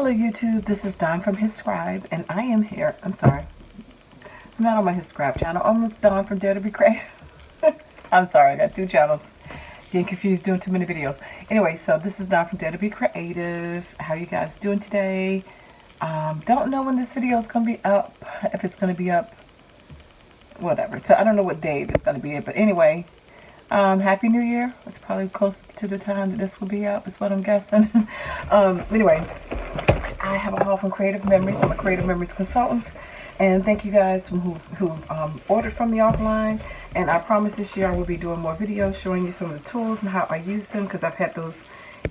Hello YouTube, this is Dawn from His Scribe, and I am here. I'm sorry, I'm not on my His Scribe channel. I'm with Dawn from DaretoBeCreative. I'm sorry, I got two channels. Getting confused doing too many videos. Anyway, so this is Dawn from DaretoBeCreative. How you guys doing today? Don't know when this video is going to be up, if it's going to be up, whatever. So I don't know what day it's going to be, but anyway, Happy New Year. It's probably close to the time that this will be up, is what I'm guessing. Anyway, I have a haul from Creative Memories. I'm a Creative Memories consultant, and thank you guys who ordered from me offline. And I promise this year I will be doing more videos showing you some of the tools and how I use them, because I've had those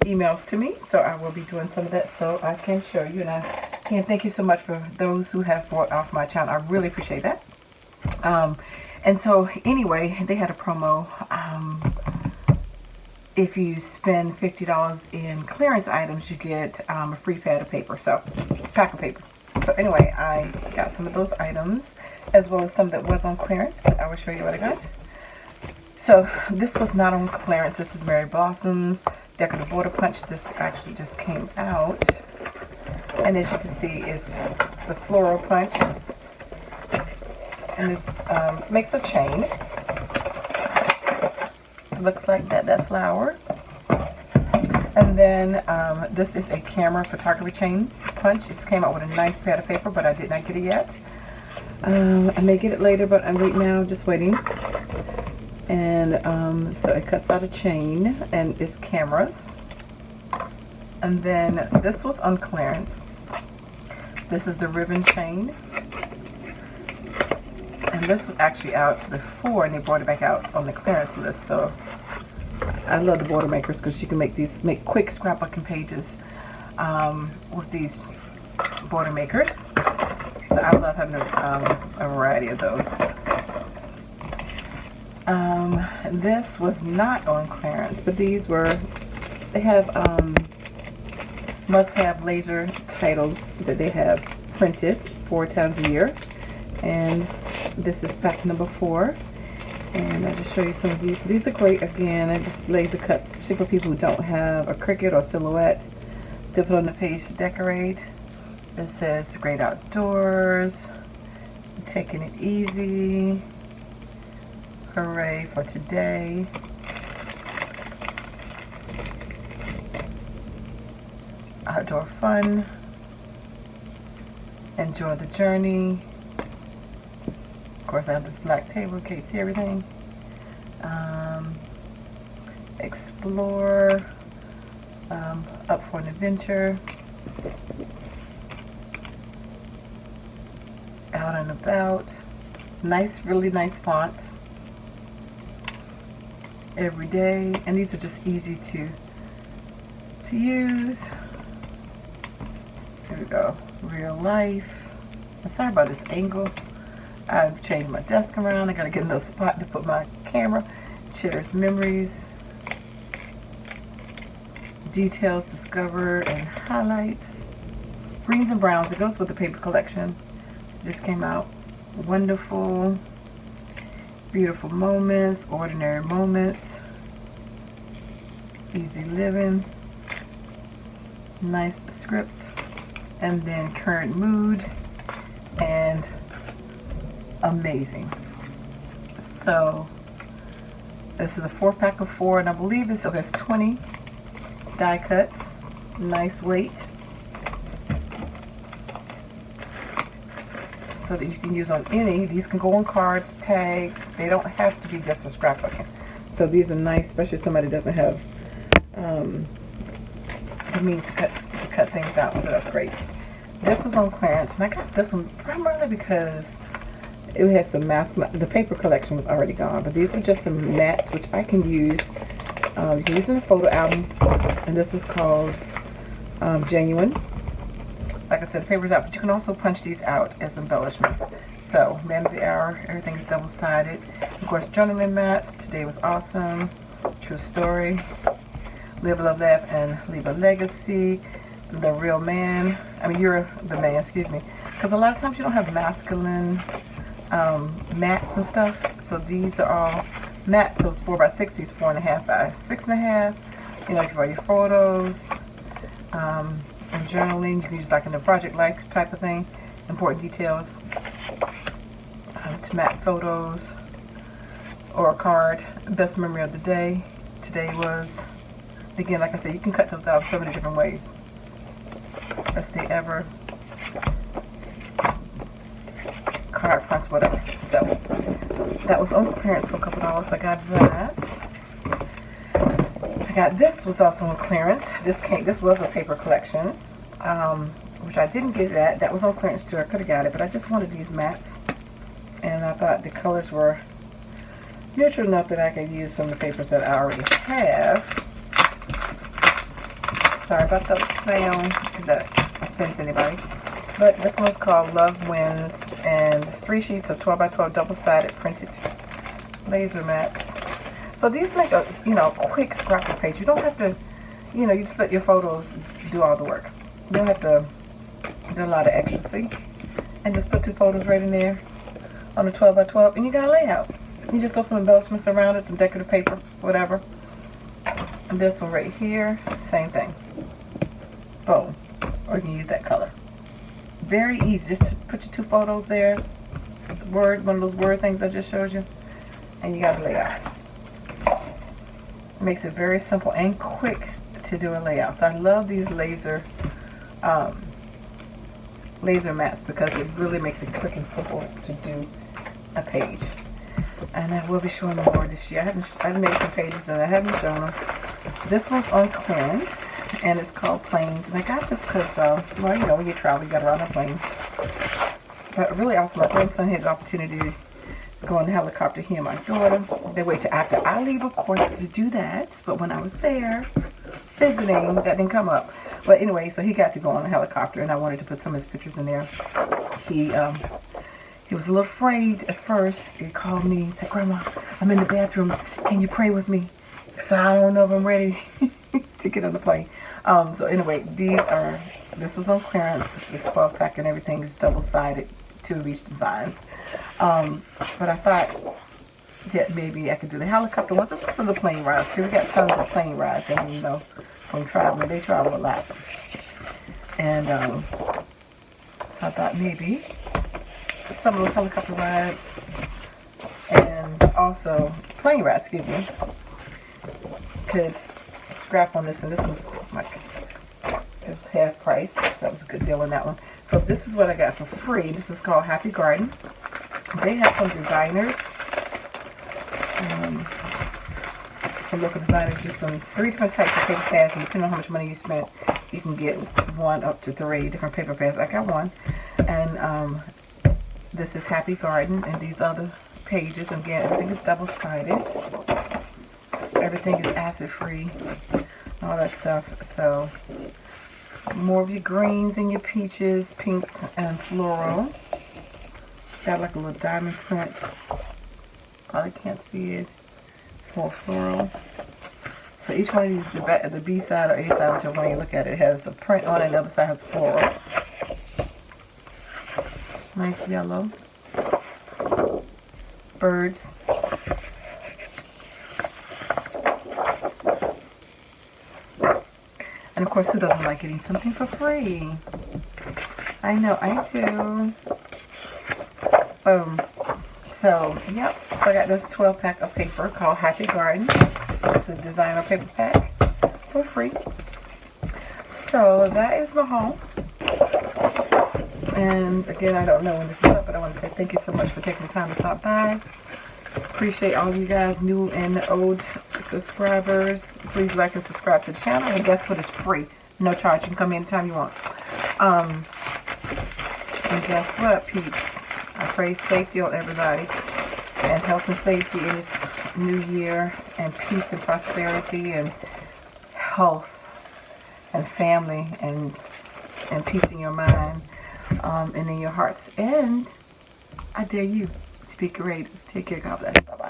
emails to me, so I will be doing some of that so I can show you. And I can't thank you so much for those who have bought off my channel. I really appreciate that. And so anyway, they had a promo. If you spend $50 in clearance items, you get a free pad of paper, so pack of paper. So anyway, I got some of those items, as well as some that was on clearance, but I will show you what I got. So this was not on clearance. This is Mary Blossom's Decorative Border Punch. This actually just came out, and as you can see, it's a floral punch, and this makes a chain. Looks like that flower. And then this is a camera photography chain punch. It came out with a nice pad of paper, but I did not get it yet. I may get it later, but I'm right now just waiting. And so it cuts out a chain, and it's cameras. And then this was on clearance. This is the ribbon chain. And this was actually out before, and they brought it back out on the clearance list. So I love the border makers, because you can make quick scrapbooking pages with these border makers. So I love having a variety of those. This was not on clearance, but these were, they have must-have laser titles that they have printed 4 times a year. And this is pack number 4, and I'll just show you some of these. These are great. Again, I just laser cuts, especially for people who don't have a Cricut or Silhouette to put on the page to decorate. It says the great outdoors, taking it easy, hooray for today, outdoor fun, enjoy the journey. Of course, I have this black table, can't see everything. Explore, up for an adventure, out and about. Nice, really nice fonts. Every day, and these are just easy to use. Here we go. Real life. I'm sorry about this angle. I've changed my desk around. I gotta get another spot to put my camera. Cherish memories. Details discovered and highlights. Greens and browns. It goes with the paper collection. Just came out. Wonderful. Beautiful moments. Ordinary moments. Easy living. Nice scripts. And then current mood. And amazing. So this is a 4-pack of 4, and I believe this has 20 die cuts. Nice weight, so that you can use on any. These can go on cards, tags. They don't have to be just for scrapbooking. So these are nice, especially if somebody doesn't have the means to cut things out. So that's great. This was on clearance, and I got this one primarily because it has some mask. The paper collection was already gone, but these are just some mats which I can use. You can use in a photo album, and this is called Genuine. Like I said, the paper's out, but you can also punch these out as embellishments. So, man of the hour, everything's double-sided. Of course, journaling mats. Today was awesome. True story. Live, love, laugh, and leave a legacy. The real man. I mean, you're the man. Excuse me. Because a lot of times you don't have masculine mats and stuff, so these are all mats. So it's 4x6, these 4.5 by 6.5. You know, for your photos, and journaling. You can use like in the project life type of thing, important details, to map photos or a card. Best memory of the day. Today was, again, like I said, you can cut those out so many different ways. Best day ever. Card fronts, whatever. So that was on clearance for a couple dollars. I got that. I got this, was also on clearance. This was a paper collection, which I didn't get that. That was on clearance too. I could have got it, but I just wanted these mats, and I thought the colors were neutral enough that I could use some of the papers that I already have. Sorry about the sound if that offends anybody. But this one's called Love Wins, and it's 3 sheets of 12 by 12 double-sided printed laser mats. So these make a, quick scrapbook page. You don't have to, you just let your photos do all the work. You don't have to do a lot of extra, see? And just put 2 photos right in there on the 12 by 12, and you got a layout. You just throw some embellishments around it, some decorative paper, whatever. And this one right here, same thing. Boom. Or you can use that color. Very easy. Just to put your 2 photos there. One of those word things I just showed you. And you got a layout. Makes it very simple and quick to do a layout. So I love these laser mats because it really makes it quick and simple to do a page. And I will be showing more this year. I've made some pages and I haven't shown them. This one's on clearance, and it's called Planes. And I got this because, well, when you travel, you got to ride on a plane. But really awesome. My grandson had the opportunity to go on the helicopter, he and my daughter. They wait till after I leave, of course, to do that. But when I was there visiting, that didn't come up. But anyway, so he got to go on the helicopter, and I wanted to put some of his pictures in there. He was a little afraid at first. He called me and said, "Grandma, I'm in the bathroom. Can you pray with me? So I don't know if I'm ready to get on the plane." So anyway, this was on clearance. This is a 12 pack, and everything is double-sided, 2 of each designs. But I thought that maybe I could do the helicopter ones. It's for the plane rides too. We got tons of plane rides, and from traveling, they travel a lot. And so I thought maybe some of those helicopter rides and also plane rides, could scrap on this. And this was like, it was half price. That was a good deal on that one. So this is what I got for free. This is called Happy Garden. They have some designers, some local designers do 3 different types of paper pads, and depending on how much money you spent, you can get 1 up to 3 different paper pads. I got 1, and this is Happy Garden, and these other pages, and again, everything is double-sided. Everything is acid-free, all that stuff. So more of your greens and your peaches, pinks, and floral. It's got like a little diamond print. Probably can't see it. It's more floral. So each one of these, the B side or A side, whichever one you look at, it has the print on it, and the other side has floral. Nice yellow. Birds. And of course, who doesn't like getting something for free? I know, I do. Boom. So, yep. So I got this 12 pack of paper called Happy Garden. It's a designer paper pack for free. So that is my haul. And again, I don't know when this is up, but I want to say thank you so much for taking the time to stop by. Appreciate all you guys, new and old subscribers. Please like and subscribe to the channel. And guess what? It's free. No charge. You can come anytime you want. And guess what, peeps? I pray safety on everybody, and health and safety in this new year, and peace and prosperity, and health, and family, and peace in your mind, and in your hearts. And I dare you to be creative. Take care. God bless. Bye-bye.